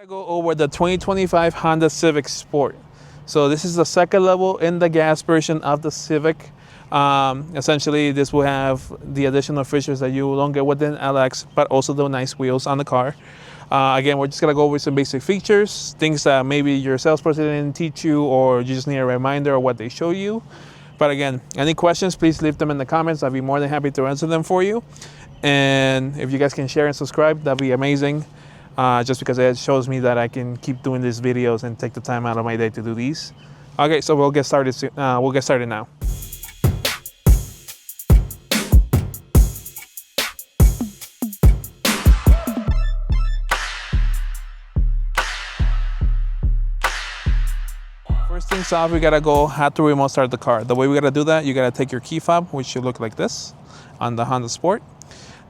to go over the 2025 Honda Civic Sport. So this is the second level in the gas version of the Civic. Essentially, this will have the additional features that you don't get with the LX, but also the nice wheels on the car. Again, we're just gonna go over some basic features, things that maybe your salesperson didn't teach you, or you just need a reminder of what they show you. But again, any questions, please leave them in the comments. I'd be more than happy to answer them for you. And if you guys can share and subscribe, that'd be amazing. Just because it shows me that I can keep doing these videos and take the time out of my day to do these. Okay, so we'll get started soon. We'll get started now. First things off, we gotta go how to remote start the car. The way we gotta do that, you gotta take your key fob, which should look like this on the Honda Sport.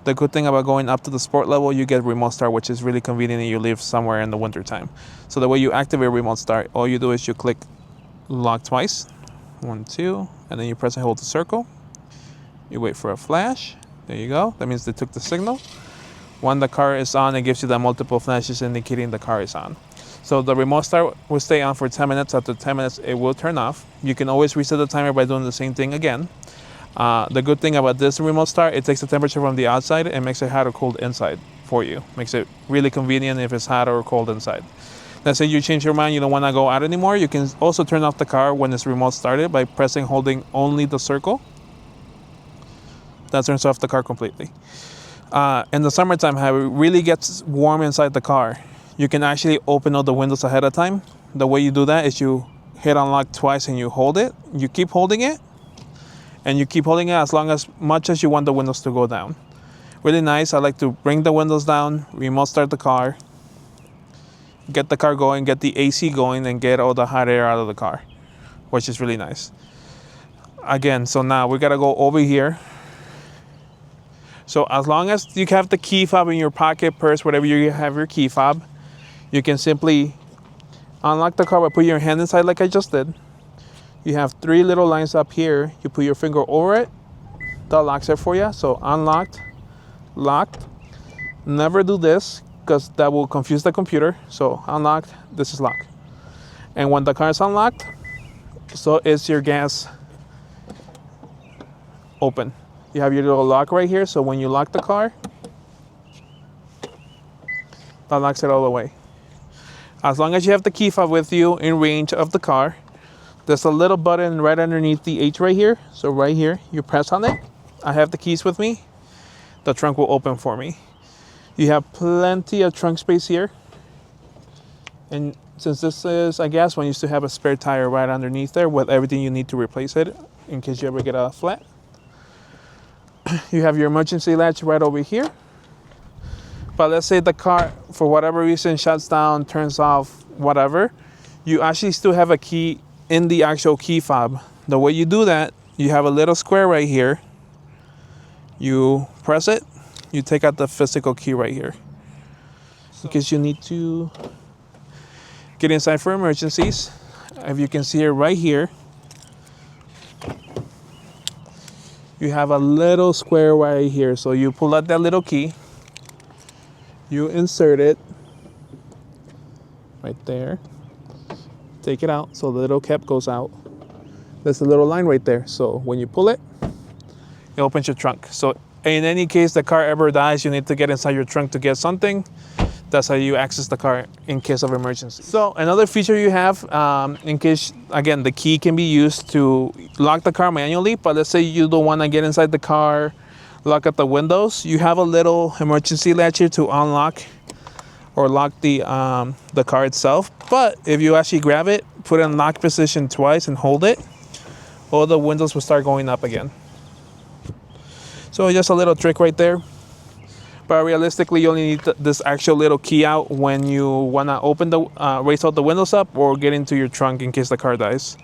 The good thing about going up to the sport level, you get remote start, which is really convenient if you live somewhere in the winter time. So the way you activate remote start, all you do is you click lock twice, 1, 2, and then you press and hold the circle. You wait for a flash. There you go. That means they took the signal. When the car is on, it gives you the multiple flashes indicating the car is on. So the remote start will stay on for 10 minutes. After 10 minutes, it will turn off. You can always reset the timer by doing the same thing again. The good thing about this remote start, it takes the temperature from the outside and makes it hot or cold inside for you. Makes it really convenient if it's hot or cold inside. Let's say you change your mind, you don't want to go out anymore. You can also turn off the car when it's remote started by holding only the circle. That turns off the car completely. In the summertime, how it really gets warm inside the car, you can actually open all the windows ahead of time. The way you do that is you hit unlock twice and you hold it. You keep holding it. And you keep holding it as much as you want the windows to go down. Really nice. I like to bring the windows down, remote start the car, get the car going, get the AC going, and get all the hot air out of the car, which is really nice. Again, so now we gotta go over here. So as long as you have the key fob in your pocket, purse, whatever you have your key fob, you can simply unlock the car by putting your hand inside like I just did. You have 3 little lines up here. You put your finger over it. That locks it for you. So unlocked, locked. Never do this because that will confuse the computer. So unlocked, this is locked. And when the car is unlocked, so is your gas open. You have your little lock right here. So when you lock the car, that locks it all the way. As long as you have the key fob with you in range of the car, there's a little button right underneath the H right here. So right here, you press on it. I have the keys with me. The trunk will open for me. You have plenty of trunk space here. And since this is a gas one, you still have a spare tire right underneath there with everything you need to replace it in case you ever get a flat. You have your emergency latch right over here. But let's say the car, for whatever reason, shuts down, turns off, whatever. You actually still have a key in the actual key fob. The way you do that, you have a little square right here. You press it, you take out the physical key right here. Because you need to get inside for emergencies. If you can see it right here, you have a little square right here. So you pull out that little key, you insert it right there. Take it out so the little cap goes out. There's a little line right there. So when you pull it, it opens your trunk. So in any case the car ever dies, you need to get inside your trunk to get something. That's how you access the car in case of emergency. So another feature you have, in case, again, the key can be used to lock the car manually, but let's say you don't want to get inside the car, lock up the windows, you have a little emergency latch here to unlock or lock the car itself. But if you actually grab it, put it in lock position twice and hold it, all the windows will start going up again. So just a little trick right there. But realistically, you only need this actual little key out when you want to open raise all the windows up or get into your trunk in case the car dies.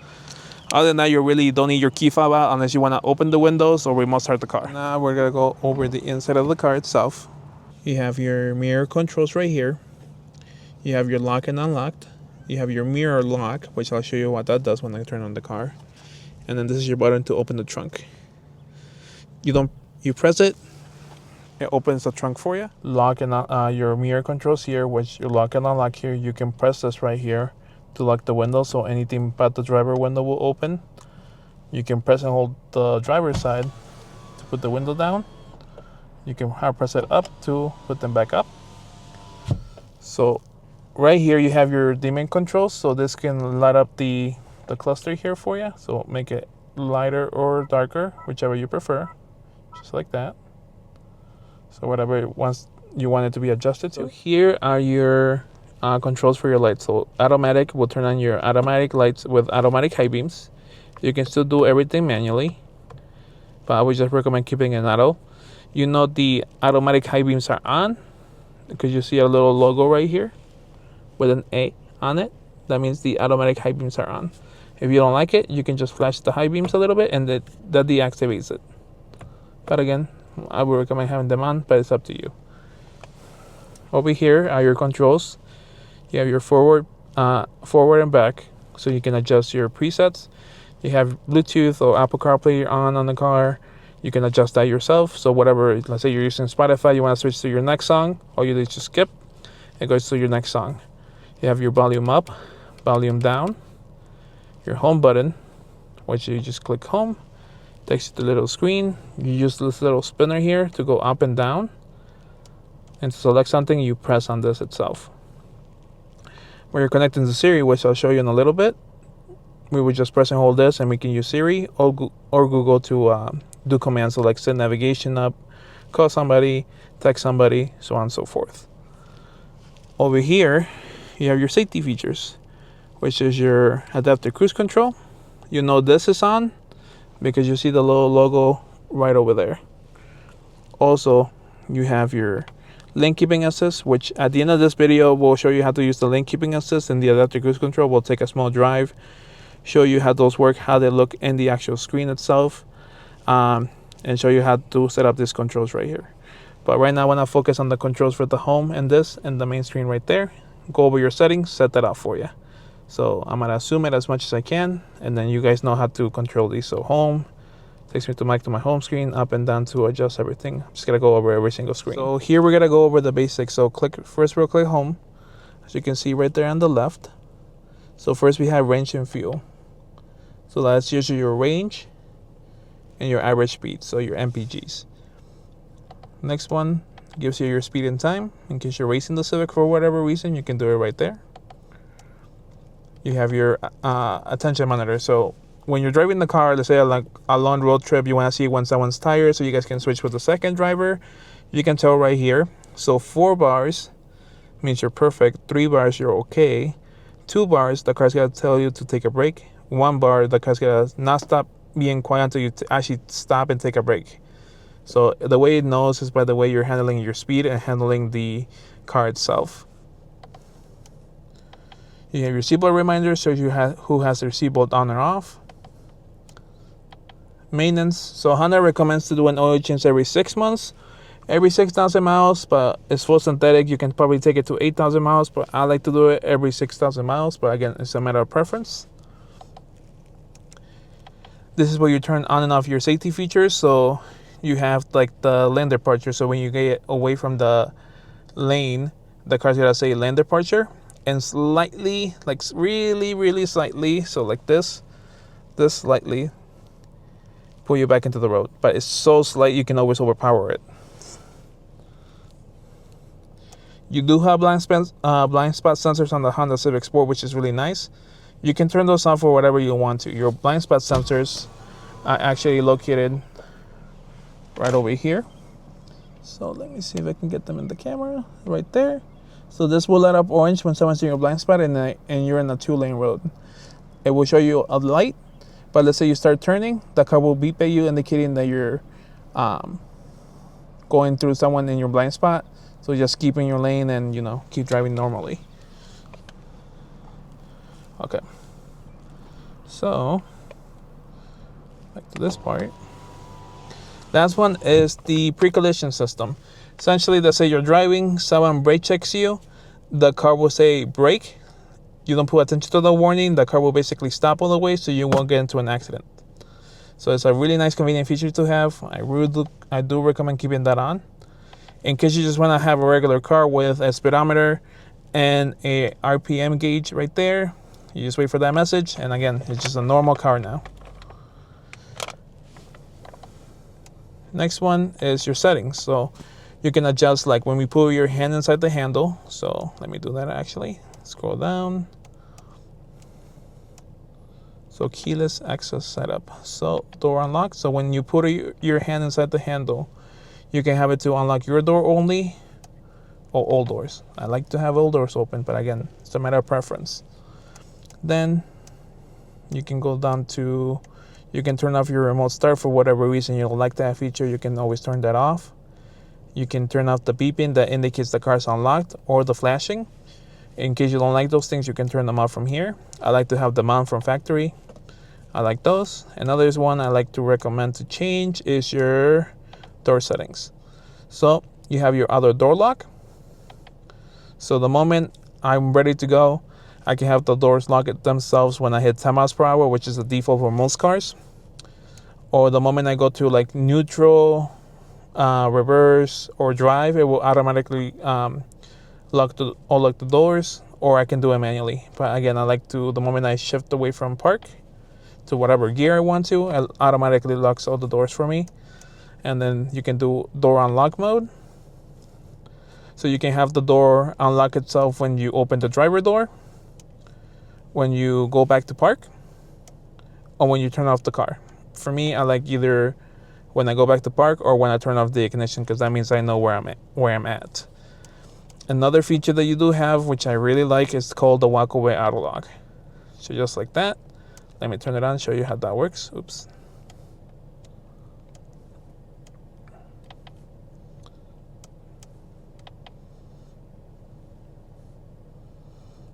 Other than that, you really don't need your key fob out unless you want to open the windows or remote start the car. Now we're going to go over the inside of the car itself. You have your mirror controls right here. You have your lock and unlocked. You have your mirror lock, which I'll show you what that does when I turn on the car. And then this is your button to open the trunk. You press it, it opens the trunk for you. Lock and your mirror controls here, which you lock and unlock here. You can press this right here to lock the window, so anything but the driver window will open. You can press and hold the driver's side to put the window down. You can press it up to put them back up. So right here you have your dimming controls, so this can light up the cluster here for you. So make it lighter or darker, whichever you prefer, just like that. So whatever once you want it to be adjusted to. So here are your controls for your lights. So automatic will turn on your automatic lights with automatic high beams. You can still do everything manually, but I would just recommend keeping it auto. You know the automatic high beams are on because you see a little logo right here with an A on it. That means the automatic high beams are on. If you don't like it, you can just flash the high beams a little bit and that deactivates it. But again, I would recommend having them on, but it's up to you. Over here are your controls. You have your forward and back, so you can adjust your presets. You have Bluetooth or Apple CarPlay on the car. You can adjust that yourself. So whatever, let's say you're using Spotify, you want to switch to your next song, all you do is just skip. It goes to your next song. You have your volume up, volume down, your home button, which you just click home. Takes you to the little screen. You use this little spinner here to go up and down. And to select something, you press on this itself. When you're connecting to Siri, which I'll show you in a little bit, we would just press and hold this and we can use Siri or Google to do commands, so like set navigation up, call somebody, text somebody, so on and so forth. Over here, you have your safety features, which is your adaptive cruise control. You know this is on because you see the little logo right over there. Also, you have your lane keeping assist, which at the end of this video, we'll show you how to use the lane keeping assist and the adaptive cruise control. We'll take a small drive, show you how those work, how they look in the actual screen itself, and show you how to set up these controls right here. But right now I want to focus on the controls for the home and this and the main screen right there. Go over your settings, set that up for you. So I'm going to assume it as much as I can, and then you guys know how to control these. So home takes me to my home screen, up and down to adjust everything. I'm just going to go over every single screen. So here we're going to go over the basics. So first we'll click home, as you can see right there on the left. So first we have range and fuel. So that's usually your range and your average speed, so your MPGs. Next one gives you your speed and time. In case you're racing the Civic for whatever reason, you can do it right there. You have your attention monitor. So when you're driving the car, let's say a long road trip, you want to see when someone's tired, so you guys can switch with the second driver. You can tell right here. So 4 bars means you're perfect. 3 bars, you're okay. 2 bars, the car's got to tell you to take a break. 1 bar, the car's got to not stop being quiet until you actually stop and take a break. So the way it knows is by the way you're handling your speed and handling the car itself. You have your seatbelt reminder, so you have who has their seatbelt on or off. Maintenance. So Honda recommends to do an oil change every 6 months, every 6,000 miles, but it's full synthetic. You can probably take it to 8,000 miles, but I like to do it every 6,000 miles. But again, it's a matter of preference. This is where you turn on and off your safety features. So you have like the lane departure. So when you get away from the lane, the car's gonna say lane departure, and slightly, like really slightly, so like this slightly pull you back into the road. But it's so slight you can always overpower it. You do have blind spot sensors on the Honda Civic Sport, which is really nice. You can turn those on for whatever you want to. Your blind spot sensors are actually located right over here. So let me see if I can get them in the camera right there. So this will light up orange when someone's in your blind spot and you're in a 2-lane road. It will show you a light, but let's say you start turning, the car will beep at you indicating that you're going through someone in your blind spot. So just keep in your lane and, you know, keep driving normally. Okay. So, back to this part. Last one is the pre-collision system. Essentially, let's say you're driving, someone brake checks you, the car will say brake. You don't pay attention to the warning, the car will basically stop all the way so you won't get into an accident. So it's a really nice convenient feature to have. I do recommend keeping that on. In case you just want to have a regular car with a speedometer and a RPM gauge right there, you just wait for that message, and again, it's just a normal car now. Next one is your settings. So you can adjust, like when we put your hand inside the handle. So let me do that actually. Scroll down. So keyless access setup. So door unlock. So when you put your hand inside the handle, you can have it to unlock your door only or all doors. I like to have all doors open, but again, it's a matter of preference. Then you can go down to, you can turn off your remote start for whatever reason you don't like that feature. You can always turn that off. You can turn off the beeping that indicates the car's unlocked, or the flashing. In case you don't like those things, you can turn them off from here. I like to have them on from factory. I like those. Another one I like to recommend to change is your door settings. So you have your other door lock. So the moment I'm ready to go, I can have the doors lock it themselves when I hit 10 miles per hour, which is the default for most cars. Or the moment I go to like neutral, reverse, or drive, it will automatically lock the doors, or I can do it manually. But again, I like to, the moment I shift away from park to whatever gear I want to, it automatically locks all the doors for me. And then you can do door unlock mode. So you can have the door unlock itself when you open the driver door, when you go back to park, or when you turn off the car. For me, I like either when I go back to park or when I turn off the ignition, because that means I know where I'm at. Another feature that you do have, which I really like, is called the walk away auto lock. So just like that. Let me turn it on and show you how that works. Oops.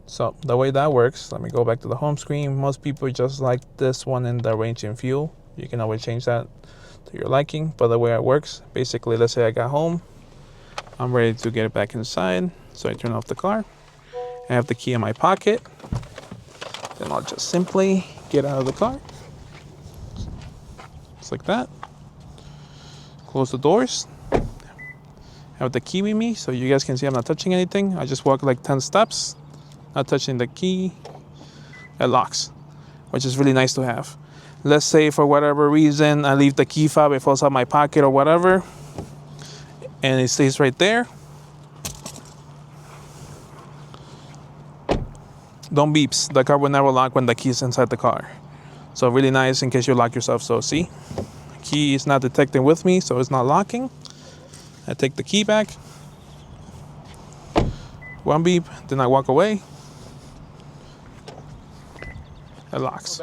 So the way that works, let me go back to the home screen. Most people just like this one in the range and fuel. You can always change that to your liking, but the way it works, basically, let's say I got home, I'm ready to get it back inside. So I turn off the car. I have the key in my pocket. Then I'll just simply get out of the car. Just like that. Close the doors. Have the key with me so you guys can see I'm not touching anything. I just walk like 10 steps. Not touching the key. It locks, which is really nice to have. Let's say for whatever reason I leave the key fob, it falls out my pocket or whatever, and it stays right there. Don't beeps. The car will never lock when the key is inside the car. So really nice in case you lock yourself. So see, key is not detecting with me, so it's not locking. I take the key back. One beep, then I walk away. It locks.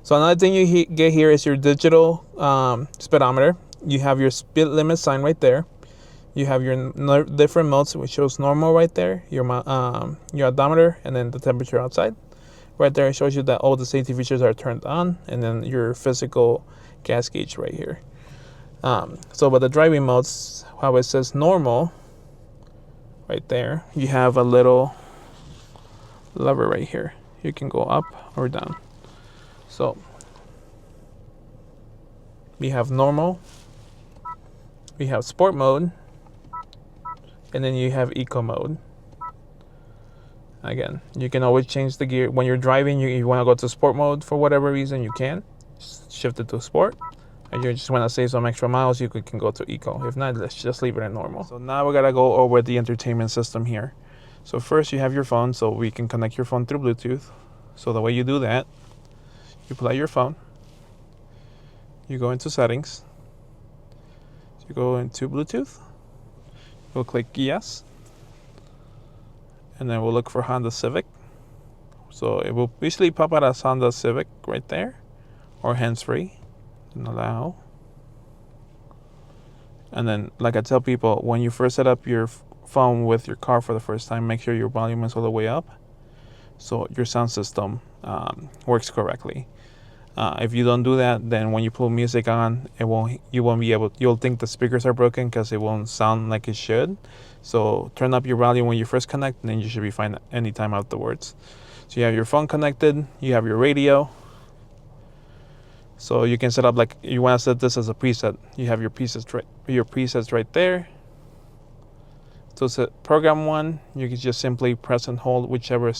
So another thing you get here is your digital speedometer. You have your speed limit sign right there. You have your different modes, which shows normal right there, your odometer, and then the temperature outside. Right there, it shows you that all the safety features are turned on, and then your physical gas gauge right here. So by the driving modes, how it says normal, right there, you have a little lever right here. You can go up or down. So we have normal, we have sport mode, and then you have eco mode. Again, you can always change the gear. When you're driving, you want to go to sport mode for whatever reason, you can. Just shift it to sport. And you just want to save some extra miles, you can go to eco. If not, let's just leave it in normal. So now we got to go over the entertainment system here. So first you have your phone, so we can connect your phone through Bluetooth. So the way you do that, you plug your phone, you go into settings, you go into Bluetooth, we'll click yes, and then we'll look for Honda Civic. So it will basically pop out as Honda Civic right there, or hands-free, and allow. And then, like I tell people, when you first set up your phone with your car for the first time, make sure your volume is all the way up, so your sound system works correctly. If you don't do that, then when you pull music on, you'll think the speakers are broken because it won't sound like it should. So turn up your volume when you first connect, and then you should be fine anytime afterwards. So you have your phone connected, you have your radio. So you can set up, like you want to set this as a preset. You have your presets right there. To program one, you can just simply press and hold whichever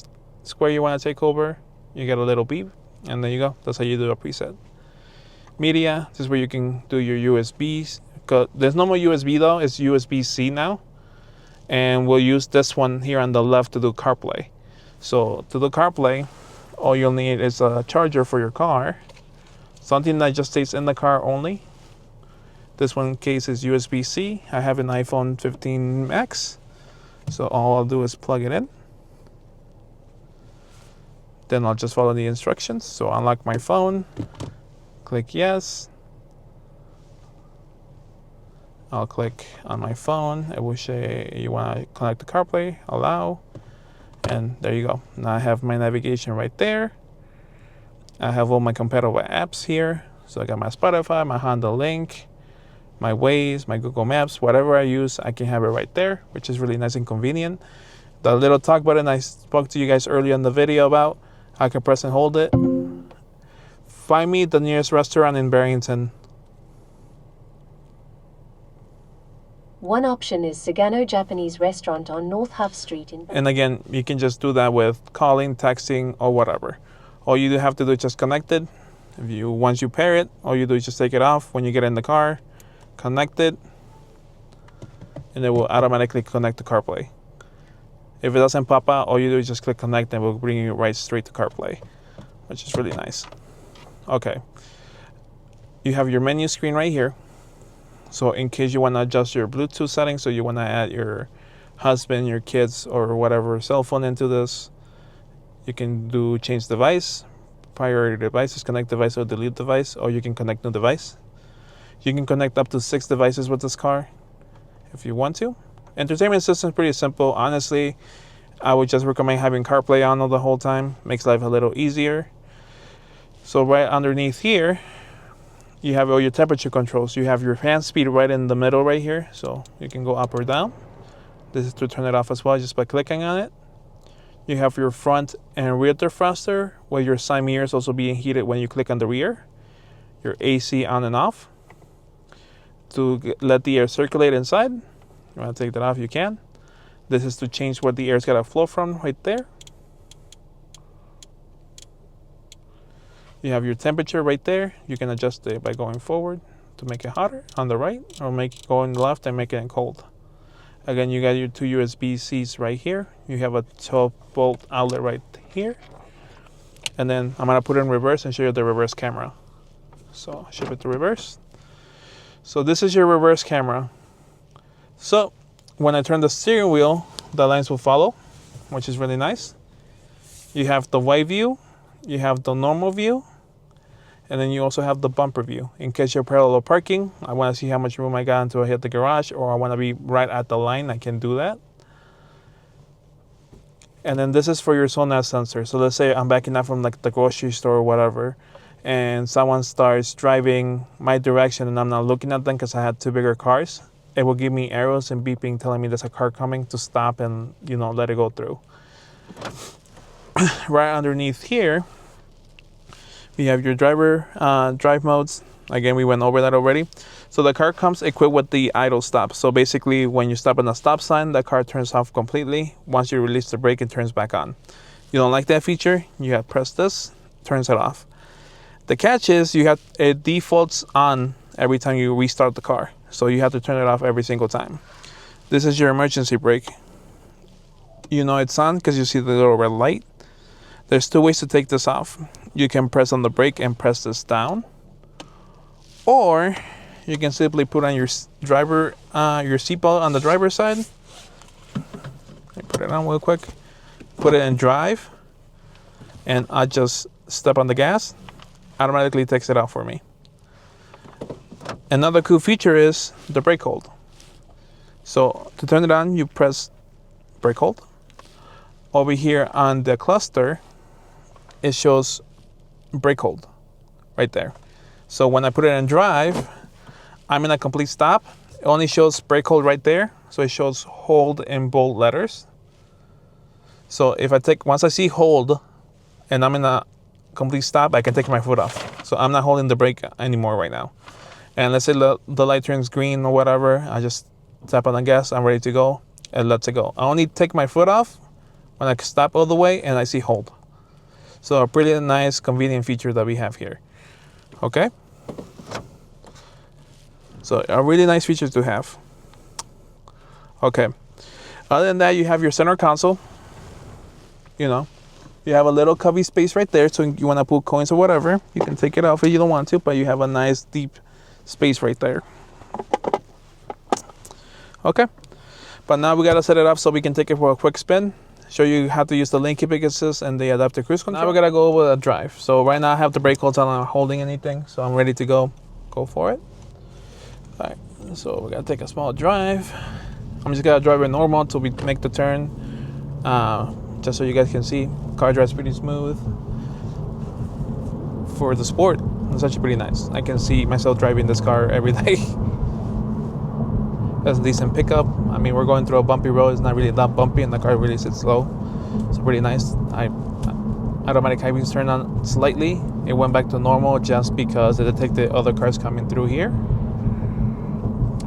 square you want to take over. You get a little beep, and there you go. That's how you do a preset. Media, this is where you can do your USBs. There's no more USB though, it's USB-C now. And we'll use this one here on the left to do CarPlay. So to do CarPlay, all you'll need is a charger for your car, something that just stays in the car only. This one case is USB-C. I have an iPhone 15 Max, so all I'll do is plug it in. Then I'll just follow the instructions. So unlock my phone, click yes. I'll click on my phone. It will say you want to connect to CarPlay, allow, and there you go. Now I have my navigation right there. I have all my compatible apps here. So I got my Spotify, my Honda Link, my Waze, my Google Maps, whatever I use, I can have it right there, which is really nice and convenient. The little talk button I spoke to you guys earlier in the video about, I can press and hold it. Find me the nearest restaurant in Barrington. One option is Sagano Japanese Restaurant on North Huff Street in... And again, you can just do that with calling, texting, or whatever. All you have to do is just connect it. Once you pair it, all you do is just take it off when you get in the car, connect it, and it will automatically connect to CarPlay. If it doesn't pop out, all you do is just click connect and it will bring you right straight to CarPlay, which is really nice. Okay, you have your menu screen right here. So in case you want to adjust your Bluetooth settings, so you want to add your husband, your kids, or whatever cell phone into this, you can do change device, priority devices, connect device or delete device, or you can connect new device. You can connect up to 6 devices with this car if you want to. Entertainment system is pretty simple. Honestly, I would just recommend having CarPlay on the whole time. Makes life a little easier. So right underneath here, you have all your temperature controls. You have your fan speed right in the middle right here. So you can go up or down. This is to turn it off as well, just by clicking on it. You have your front and rear defroster, where your side mirror is also being heated when you click on the rear. Your AC on and off. To let the air circulate inside. You want to take that off, you can. This is to change where the air's got to flow from, right there. You have your temperature right there. You can adjust it by going forward to make it hotter on the right, or make it go in the left and make it cold. Again, you got your 2 USB-Cs right here. You have a 12-volt outlet right here. And then I'm going to put it in reverse and show you the reverse camera. So shift it to reverse. So this is your reverse camera. So when I turn the steering wheel, the lines will follow, which is really nice. You have the wide view, you have the normal view, and then you also have the bumper view. In case you're parallel parking, I want to see how much room I got until I hit the garage, or I want to be right at the line, I can do that. And then this is for your Sonar sensor. So let's say I'm backing up from like the grocery store or whatever, and someone starts driving my direction and I'm not looking at them because I had 2 bigger cars. It will give me arrows and beeping telling me there's a car coming to stop and, let it go through. Right underneath here, we have your drive modes. Again, we went over that already. So the car comes equipped with the idle stop. So basically, when you stop on a stop sign, the car turns off completely. Once you release the brake, it turns back on. You don't like that feature? You have press this, turns it off. The catch is it defaults on every time you restart the car. So you have to turn it off every single time. This is your emergency brake. You know it's on because you see the little red light. There's 2 ways to take this off. You can press on the brake and press this down. Or you can simply put on your seatbelt on the driver's side. Let me put it on real quick. Put it in drive. And I just step on the gas. Automatically takes it out for me. Another cool feature is the brake hold. So to turn it on, you press brake hold. Over here on the cluster, it shows brake hold right there. So when I put it in drive, I'm in a complete stop. It only shows brake hold right there. So it shows hold in bold letters. So once I see hold and I'm in a complete stop, I can take my foot off. So I'm not holding the brake anymore right now. And let's say the light turns green or whatever, I just tap on the gas, I'm ready to go. it lets it go. I only take my foot off when I stop all the way and I see hold. So a pretty nice, convenient feature that we have here. Okay? So a really nice feature to have. Okay. Other than that, you have your center console. You know, you have a little cubby space right there, so you want to put coins or whatever. You can take it off if you don't want to, but you have a nice deep space right there. Okay. But now we got to set it up so we can take it for a quick spin. Show you how to use the lane keeping assist and the adaptive cruise control. Now we're gonna go over the drive. So right now I have the brake holds on, I'm not holding anything, so I'm ready to go for it. All right, so we're gonna take a small drive. I'm just gonna drive it normal until we make the turn, just so you guys can see. Car drives pretty smooth. For the sport, it's actually pretty nice. I can see myself driving this car every day. That's a decent pickup. I mean, we're going through a bumpy road. It's not really that bumpy, and the car really sits slow. It's pretty nice. Automatic high beams turned on slightly. It went back to normal just because it detected other cars coming through here.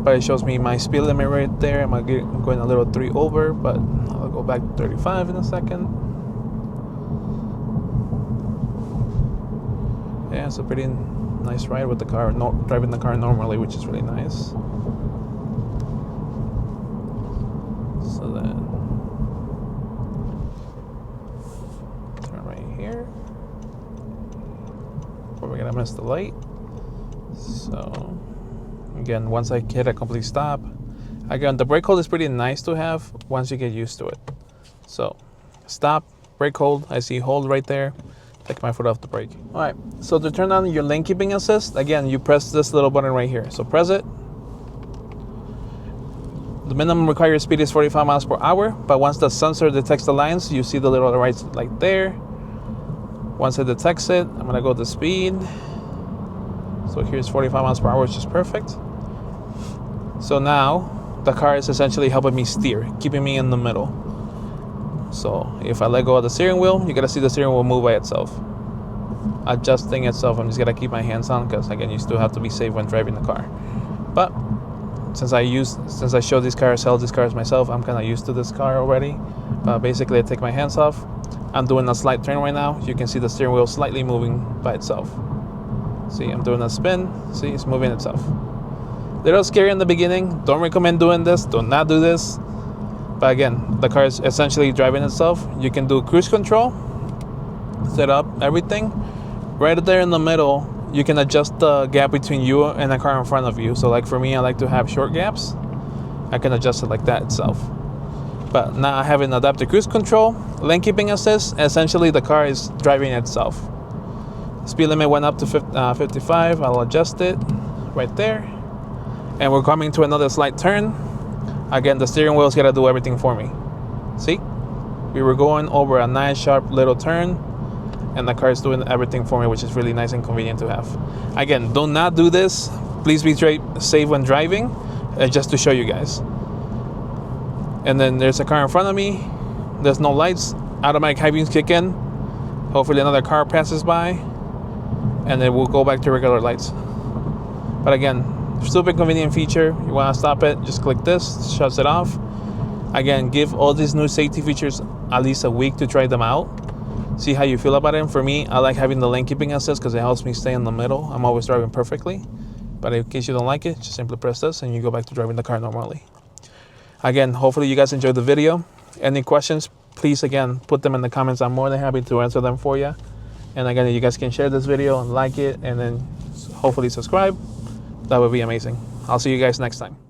But it shows me my speed limit right there. I'm going a little 3 over, but I'll go back to 35 in a second. Yeah, it's a pretty nice ride with the car. Driving the car normally, which is really nice. So then turn right here. But we're gonna miss the light. So again, once I hit a complete stop, again, the brake hold is pretty nice to have once you get used to it. So stop, brake hold, I see hold right there. Take my foot off the brake. All right, so to turn on your lane keeping assist, again, you press this little button right here. So press it. The minimum required speed is 45 miles per hour, but once the sensor detects the lines, you see the little right light there. Once it detects it, I'm gonna go to speed. So here's 45 miles per hour, which is perfect. So now the car is essentially helping me steer, keeping me in the middle. So if I let go of the steering wheel, you're gonna see the steering wheel move by itself, adjusting itself. I'm just gonna keep my hands on because again, you still have to be safe when driving the car. But since I show these cars, sell these cars myself, I'm kind of used to this car already. But basically, I take my hands off. I'm doing a slight turn right now. You can see the steering wheel slightly moving by itself. See, I'm doing a spin. See, it's moving itself. Little scary in the beginning. Don't recommend doing this. Do not do this. But again, the car is essentially driving itself. You can do cruise control, set up everything. Right there in the middle, you can adjust the gap between you and the car in front of you. So like for me, I like to have short gaps. I can adjust it like that itself. But now I have an adaptive cruise control, lane keeping assist. Essentially, the car is driving itself. Speed limit went up to 55. I'll adjust it right there. And we're coming to another slight turn. Again, the steering wheel's gotta do everything for me. See? We were going over a nice sharp little turn, and the car is doing everything for me, which is really nice and convenient to have. Again, do not do this. Please be safe when driving, just to show you guys. And then there's a car in front of me. There's no lights. Automatic high beams kick in. Hopefully another car passes by, and then we'll go back to regular lights. But again, super convenient feature. You want to stop it, just click this, shuts it off. Again, give all these new safety features at least a week to try them out. See how you feel about it. For me, I like having the lane keeping assist because it helps me stay in the middle. I'm always driving perfectly. But in case you don't like it, just simply press this and you go back to driving the car normally. Again, hopefully you guys enjoyed the video. Any questions, please, again, put them in the comments. I'm more than happy to answer them for you. And again, you guys can share this video and like it, and then hopefully subscribe. That would be amazing. I'll see you guys next time.